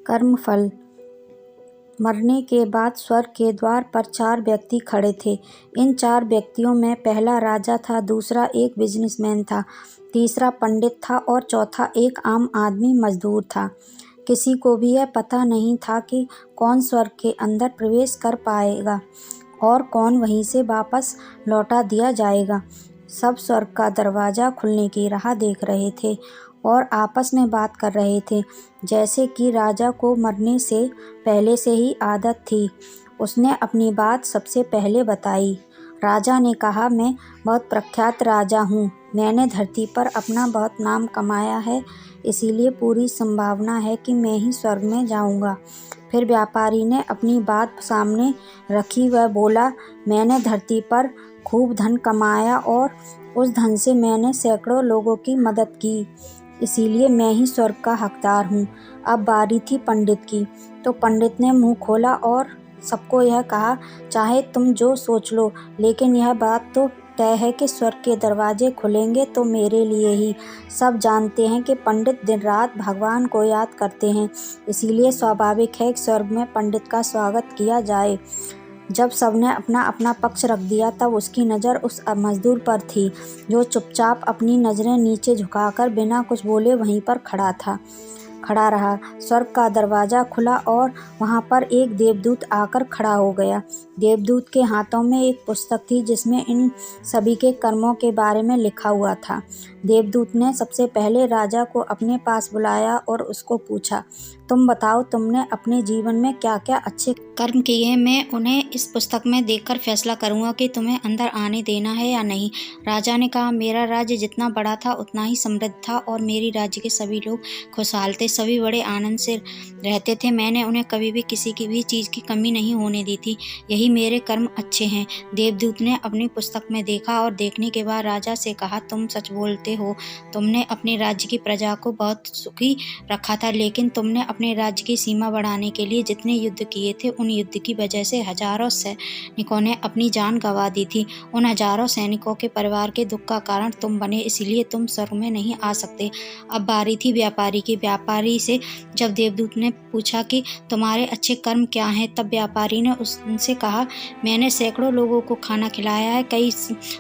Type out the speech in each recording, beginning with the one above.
कर्मफल। मरने के बाद स्वर्ग के द्वार पर 4 व्यक्ति खड़े थे। इन 4 व्यक्तियों में पहला राजा था, दूसरा एक बिजनेसमैन था, तीसरा पंडित था और चौथा एक आम आदमी मजदूर था। किसी को भी यह पता नहीं था कि कौन स्वर्ग के अंदर प्रवेश कर पाएगा और कौन वहीं से वापस लौटा दिया जाएगा। सब स्वर्ग का दरवाज़ा खुलने की राह देख रहे थे और आपस में बात कर रहे थे। जैसे कि राजा को मरने से पहले से ही आदत थी, उसने अपनी बात सबसे पहले बताई। राजा ने कहा, मैं बहुत प्रख्यात राजा हूँ। मैंने धरती पर अपना बहुत नाम कमाया है, इसीलिए पूरी संभावना है कि मैं ही स्वर्ग में जाऊँगा। फिर व्यापारी ने अपनी बात सामने रखी। वह बोला, मैंने धरती पर खूब धन कमाया और उस धन से मैंने सैकड़ों लोगों की मदद की, इसीलिए मैं ही स्वर्ग का हकदार हूँ। अब बारी थी पंडित की, तो पंडित ने मुंह खोला और सबको यह कहा, चाहे तुम जो सोच लो, लेकिन यह बात तो तय है कि स्वर्ग के दरवाजे खुलेंगे तो मेरे लिए ही। सब जानते हैं कि पंडित दिन रात भगवान को याद करते हैं, इसीलिए स्वाभाविक है कि स्वर्ग में पंडित का स्वागत किया जाए। जब सबने अपना अपना पक्ष रख दिया, तब उसकी नज़र उस मजदूर पर थी जो चुपचाप अपनी नज़रें नीचे झुकाकर बिना कुछ बोले वहीं पर खड़ा रहा। स्वर्ग का दरवाज़ा खुला और वहाँ पर एक देवदूत आकर खड़ा हो गया। देवदूत के हाथों में एक पुस्तक थी जिसमें इन सभी के कर्मों के बारे में लिखा हुआ था। देवदूत ने सबसे पहले राजा को अपने पास बुलाया और उसको पूछा, तुम बताओ, तुमने अपने जीवन में क्या क्या अच्छे कर्म किए हैं? मैं उन्हें इस पुस्तक में देखकर फैसला करूँगा कि तुम्हें अंदर आने देना है या नहीं। राजा ने कहा, मेरा राज्य जितना बड़ा था उतना ही समृद्ध था और मेरी राज्य के सभी लोग खुशहाल थे, सभी बड़े आनंद से रहते थे। मैंने उन्हें कभी भी किसी की भी चीज़ की कमी नहीं होने दी थी। यही मेरे कर्म अच्छे हैं। देवदूत ने अपनी पुस्तक में देखा और देखने के बाद राजा से कहा, तुम सच बोलते हो। तुमने अपने राज्य की प्रजा को बहुत सुखी रखा था, लेकिन तुमने अपने राज्य की सीमा बढ़ाने के लिए जितने युद्ध किए थे, उन युद्ध की वजह से हजारों सैनिकों ने अपनी जान गंवा दी थी। उन हजारों सैनिकों के परिवार के दुख का कारण तुम बने, इसलिए तुम स्वर्ग में नहीं आ सकते। अब बारी थी व्यापारी की। व्यापारी से जब देवदूत ने पूछा कि तुम्हारे अच्छे कर्म क्या हैं, तब व्यापारी ने उनसे कहा, मैंने सैकड़ों लोगों को खाना खिलाया है, कई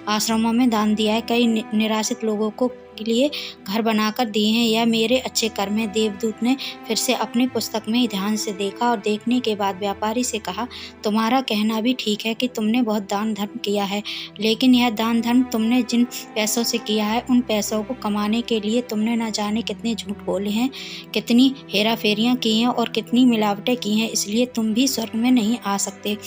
आश्रमों में दान दिया है, कई निराश्रित लोगों को के लिए घर बनाकर दिए हैं। यह मेरे अच्छे कर्म हैं। देवदूत ने फिर से अपनी पुस्तक में ध्यान से देखा और देखने के बाद व्यापारी से कहा, तुम्हारा कहना भी ठीक है कि तुमने बहुत दान धर्म किया है, लेकिन यह दान धर्म तुमने जिन पैसों से किया है, उन पैसों को कमाने के लिए तुमने न जाने कितने झूठ बोले हैं, कितनी हेराफेरियां की हैं और कितनी मिलावटें की हैं, इसलिए तुम भी स्वर्ग में नहीं आ सकते।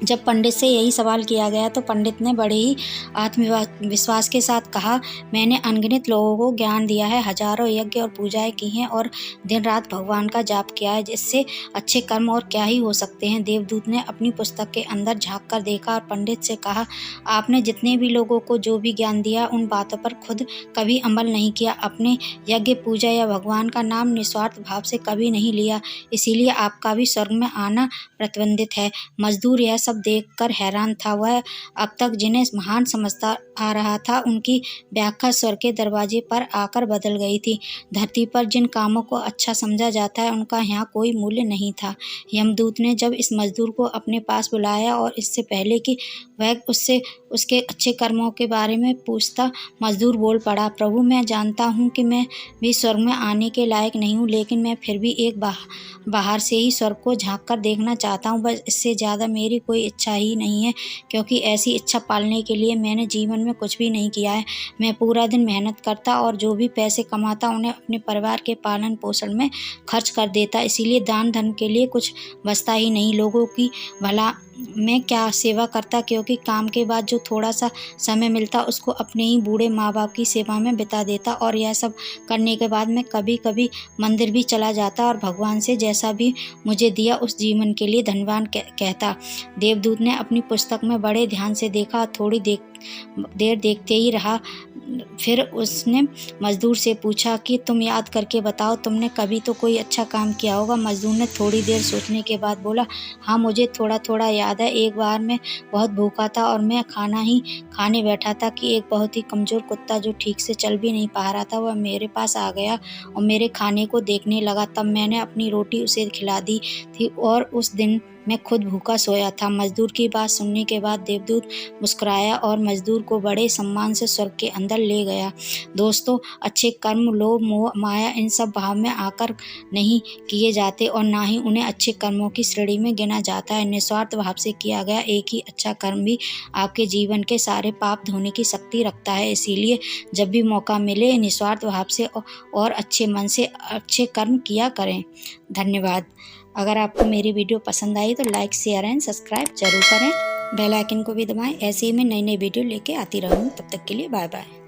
जब पंडित से यही सवाल किया गया तो पंडित ने बड़े ही आत्मविश्वास के साथ कहा, मैंने अनगिनत लोगों को ज्ञान दिया है, हजारों यज्ञ और पूजाएं की हैं और दिन रात भगवान का जाप किया है, जिससे अच्छे कर्म और क्या ही हो सकते हैं। देवदूत ने अपनी पुस्तक के अंदर झांक कर देखा और पंडित से कहा, आपने जितने भी लोगों को जो भी ज्ञान दिया, उन बातों पर खुद कभी अमल नहीं किया, अपने यज्ञ पूजा या भगवान का नाम निस्वार्थ भाव से कभी नहीं लिया, इसीलिए आपका भी स्वर्ग में आना प्रतिबंधित है। मजदूर यह सब देखकर हैरान था। वह अब तक जिन्हें महान समझता आ रहा था, उनकी व्याख्या स्वर्ग के दरवाजे पर आकर बदल गई थी। धरती पर जिन कामों को अच्छा समझा जाता है, उनका यहाँ कोई मूल्य नहीं था। यमदूत ने जब इस मजदूर को अपने पास बुलाया और इससे पहले कि वह उससे उसके अच्छे कर्मों के बारे में पूछता, मजदूर बोल पड़ा, प्रभु, मैं जानता हूँ कि मैं भी स्वर्ग में आने के लायक नहीं हूँ, लेकिन मैं फिर भी एक बाहर से ही स्वर्ग को झांक कर देखना चाहता हूँ। बस इससे ज़्यादा मेरी कोई इच्छा ही नहीं है, क्योंकि ऐसी इच्छा पालने के लिए मैंने जीवन में कुछ भी नहीं किया है। मैं पूरा दिन मेहनत करता और जो भी पैसे कमाता उन्हें अपने परिवार के पालन पोषण में खर्च कर देता, इसीलिए दान धर्म के लिए कुछ बचता ही नहीं। लोगों की भला मैं क्या सेवा करता, क्योंकि काम के बाद जो थोड़ा सा समय मिलता उसको अपने ही बूढ़े माँ बाप की सेवा में बिता देता, और यह सब करने के बाद मैं कभी कभी मंदिर भी चला जाता और भगवान से जैसा भी मुझे दिया उस जीवन के लिए धन्यवाद कहता। देवदूत ने अपनी पुस्तक में बड़े ध्यान से देखा, थोड़ी देर देखते ही रहा। फिर उसने मज़दूर से पूछा कि तुम याद करके बताओ, तुमने कभी तो कोई अच्छा काम किया होगा। मज़दूर ने थोड़ी देर सोचने के बाद बोला, हाँ मुझे थोड़ा थोड़ा याद है। एक बार मैं बहुत भूखा था और मैं खाना ही खाने बैठा था कि एक बहुत ही कमज़ोर कुत्ता जो ठीक से चल भी नहीं पा रहा था, वह मेरे पास आ गया और मेरे खाने को देखने लगा। तब मैंने अपनी रोटी उसे खिला दी थी और उस दिन मैं खुद भूखा सोया था। मज़दूर की बात सुनने के बाद देवदूत मुस्कुराया और मज़दूर को बड़े सम्मान से स्वर्ग के अंदर ले गया। दोस्तों, अच्छे कर्म लोभ मोह माया इन सब भाव में आकर नहीं किए जाते और ना ही उन्हें अच्छे कर्मों की श्रेणी में गिना जाता है। निस्वार्थ भाव से किया गया एक ही अच्छा कर्म भी आपके जीवन के सारे पाप धोने की शक्ति रखता है। इसीलिए जब भी मौका मिले निस्वार्थ भाव से और अच्छे मन से अच्छे कर्म किया करें। धन्यवाद। अगर आपको मेरी वीडियो पसंद आई तो लाइक शेयर एंड सब्सक्राइब जरूर करें। बेल आइकन को भी दबाएं। ऐसे ही मैं नई नई वीडियो लेके आती रहूँ। तब तक के लिए बाय बाय।